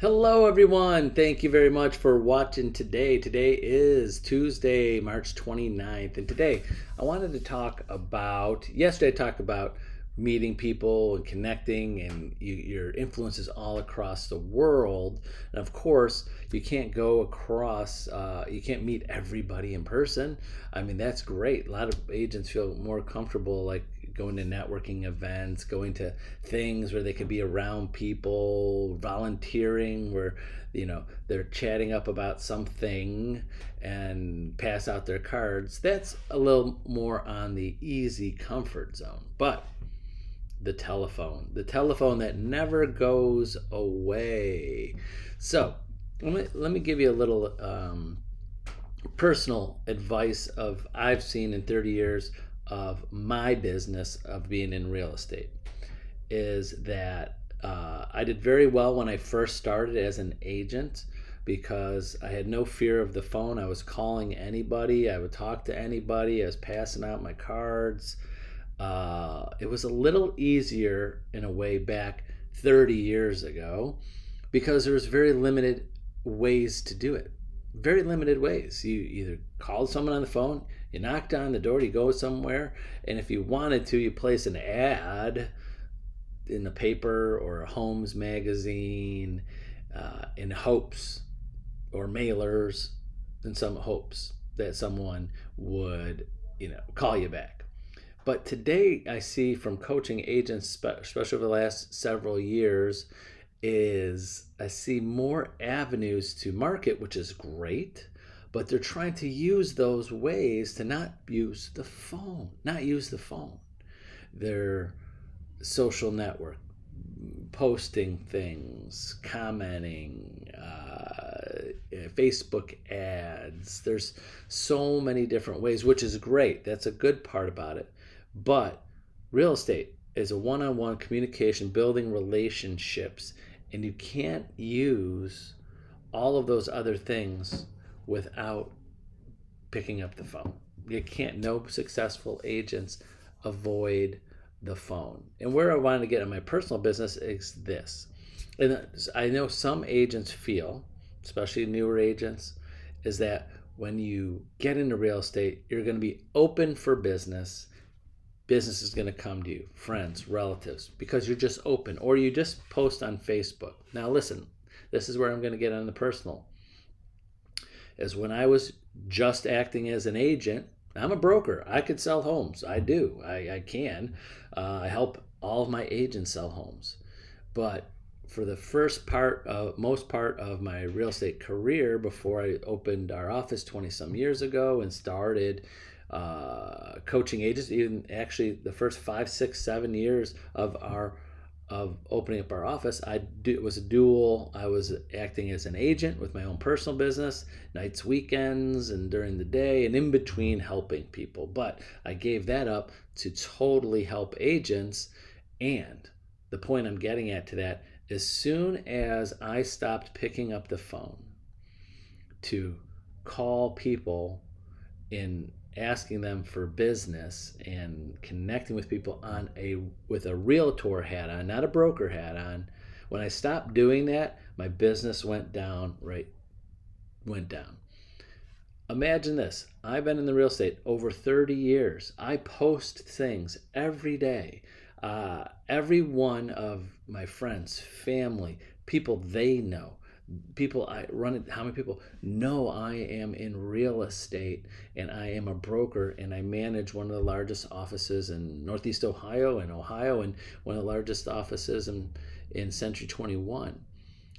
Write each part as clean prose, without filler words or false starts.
Hello, everyone. Thank you very much for watching today. Today is Tuesday, March 29th. And today I wanted to talk about, yesterday I talked about meeting people and connecting and your influences all across the world. And of course, you can't go across, you can't meet everybody in person. I mean, that's great. A lot of agents feel more comfortable like going to networking events, going to things where they could be around people, volunteering where they're chatting up about something and pass out their cards. That's a little more on the easy comfort zone. But the telephone that never goes away. So let me give you a little personal advice of I've seen in 30 years of my business of being in real estate is that I did very well when I first started as an agent because I had no fear of the phone. I was calling anybody, I would talk to anybody, I was passing out my cards. It was a little easier in a way back 30 years ago because there was very limited ways to do it. Very limited ways. You either called someone on the phone, you knocked on the door, you go somewhere, and if you wanted to, you place an ad in the paper or a Homes magazine in hopes, or mailers in some hopes that someone would call you back. But today I see from coaching agents, especially over the last several years, is I see more avenues to market, which is great, but they're trying to use those ways to not use the phone. They're social network, posting things, commenting, Facebook ads. There's so many different ways, which is great. That's a good part about it. But real estate is a one-on-one communication, building relationships, and you can't use all of those other things without picking up the phone. You can't. No successful agents avoid the phone. And where I wanted to get in my personal business is this. And I know some agents feel, especially newer agents, is that when you get into real estate, you're going to be open for business. Business is going to come to you, friends, relatives, because you're just open, or you just post on Facebook. Now, listen, this is where I'm going to get on the personal. Is when I was just acting as an agent, I'm a broker. I could sell homes. I do. I can. I help all of my agents sell homes. But for the most part of my real estate career, before I opened our office 20 some years ago and started coaching agents, even actually the first 5, 6, 7 years of opening up our office, it was a dual. I was acting as an agent with my own personal business, nights, weekends, and during the day, and in between helping people. But I gave that up to totally help agents. And the point I'm getting at to that, as soon as I stopped picking up the phone to call people in asking them for business and connecting with people with a realtor hat on, not a broker hat on. When I stopped doing that, my business went down. Imagine this. I've been in the real estate over 30 years. I post things every day. Every one of my friends, family, people they know, people I run it, how many people know I am in real estate and I am a broker and I manage one of the largest offices in Northeast Ohio and one of the largest offices in Century 21.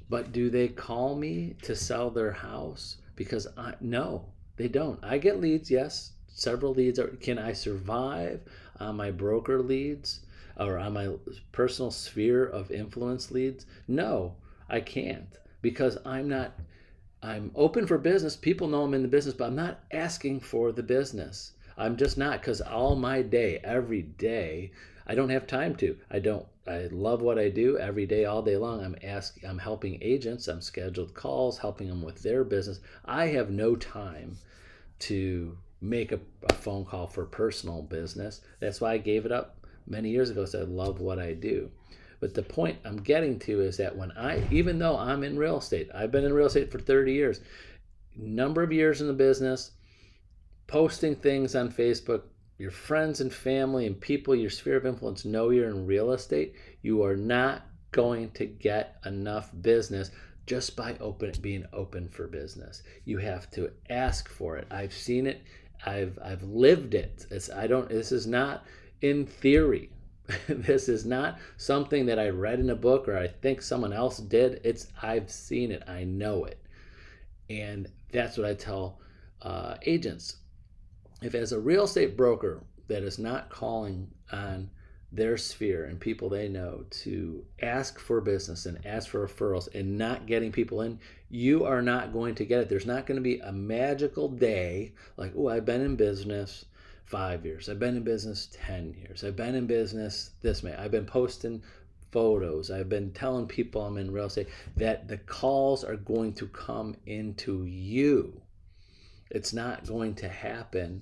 But do they call me to sell their house? Because no, they don't. I get leads, yes, several leads. Can I survive on my broker leads or on my personal sphere of influence leads? No, I can't, because I'm open for business. People know I'm in the business, but I'm not asking for the business. I'm just not, because all my day, every day, I don't have time to. I love what I do every day, all day long. I'm helping agents. I'm scheduled calls, helping them with their business. I have no time to make a phone call for personal business. That's why I gave it up many years ago. So I love what I do. But the point I'm getting to is that even though I'm in real estate, I've been in real estate for 30 years, number of years in the business, posting things on Facebook, your friends and family and people, your sphere of influence know you're in real estate. You are not going to get enough business just by being open for business. You have to ask for it. I've seen it. I've lived it. This is not in theory. This is not something that I read in a book or I think someone else did. I've seen it. I know it. And that's what I tell agents. If as a real estate broker that is not calling on their sphere and people they know to ask for business and ask for referrals and not getting people in, you are not going to get it. There's not going to be a magical day like, oh, I've been in business 5 years. I've been in business 10 years. I've been in business this way. I've been posting photos. I've been telling people I'm in real estate, that the calls are going to come into you. It's not going to happen.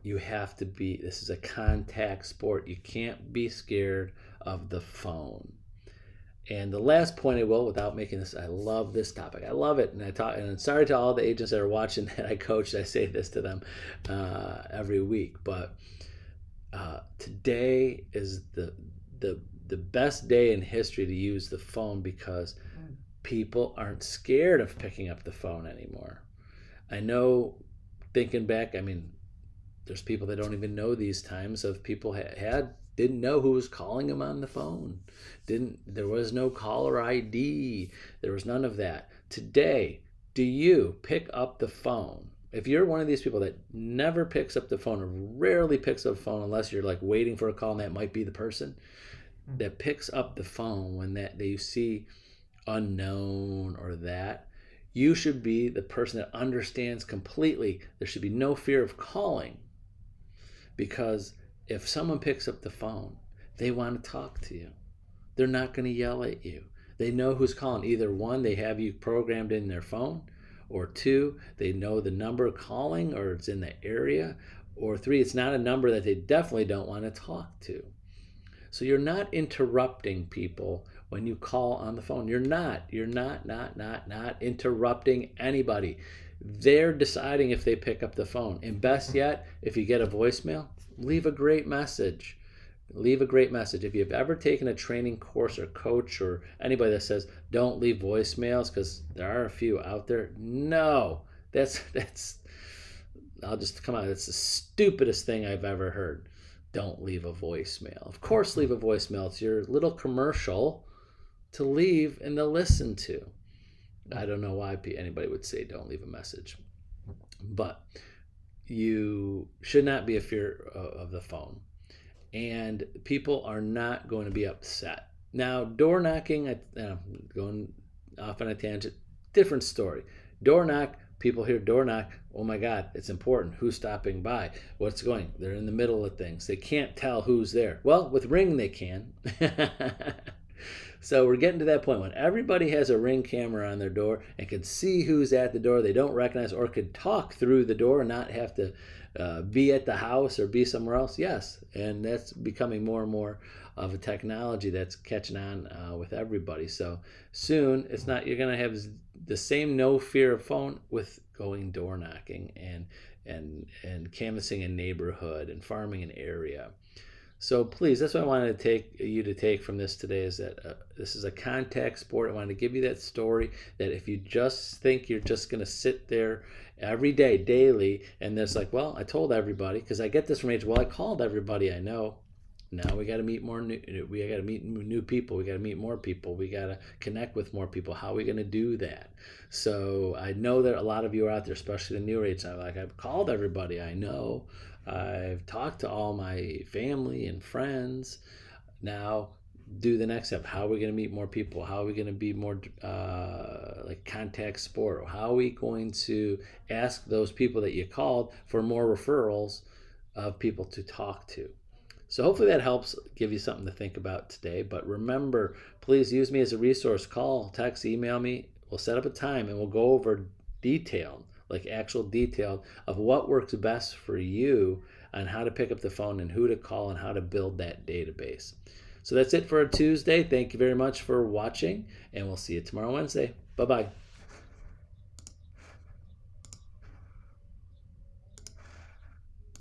You have to be, this is a contact sport. You can't be scared of the phone. And the last point I will, without making this, I love this topic. I love it. And and sorry to all the agents that are watching that I coach, I say this to them every week. But today is the best day in history to use the phone because people aren't scared of picking up the phone anymore. I know, thinking back, I mean, there's people that don't even know these times of people didn't know who was calling them on the phone. There was no caller ID. There was none of that. Today, do you pick up the phone? If you're one of these people that never picks up the phone or rarely picks up the phone unless you're like waiting for a call and that might be the person that picks up the phone when that you see unknown or that, you should be the person that understands completely. There should be no fear of calling, because if someone picks up the phone, they want to talk to you. They're not going to yell at you. They know who's calling. Either one, they have you programmed in their phone, or two, they know the number calling or it's in the area, or three, it's not a number that they definitely don't want to talk to. So you're not interrupting people when you call on the phone. You're not interrupting anybody. They're deciding if they pick up the phone. And best yet, if you get a voicemail, leave a great message. Leave a great message. If you've ever taken a training course or coach or anybody that says don't leave voicemails, because there are a few out there, no, that's that's the stupidest thing I've ever heard. Don't leave a voicemail. Of course, leave a voicemail. It's your little commercial to leave and to listen to. I don't know why anybody would say don't leave a message, but you should not be a fear of the phone, and people are not going to be upset. Now, door knocking, going off on a tangent, different story. Door knock, people hear door knock, oh my God, it's important. Who's stopping by? What's going? They're in the middle of things. They can't tell who's there. Well, with Ring they can. So we're getting to that point when everybody has a Ring camera on their door and can see who's at the door they don't recognize, or could talk through the door and not have to be at the house or be somewhere else. Yes, and that's becoming more and more of a technology that's catching on with everybody. So soon you're going to have the same no fear of phone with going door knocking and canvassing a neighborhood and farming an area. So please, that's what I wanted to take from this today, is that this is a contact sport. I wanted to give you that story, that if you just think you're just going to sit there every day, daily, and it's like, well, I told everybody, because I get this from agents, well, I called everybody I know. Now we got to meet new people. We got to meet more people. We got to connect with more people. How are we going to do that? So I know that a lot of you are out there, especially the newer agents. I've called everybody I know. I've talked to all my family and friends. Now do the next step. How are we going to meet more people? How are we going to be more like contact sport? How are we going to ask those people that you called for more referrals of people to talk to? So hopefully that helps give you something to think about today. But remember, please use me as a resource. Call, text, email me. We'll set up a time and we'll go over actual detail of what works best for you on how to pick up the phone and who to call and how to build that database. So that's it for a Tuesday. Thank you very much for watching, and we'll see you tomorrow, Wednesday. Bye-bye.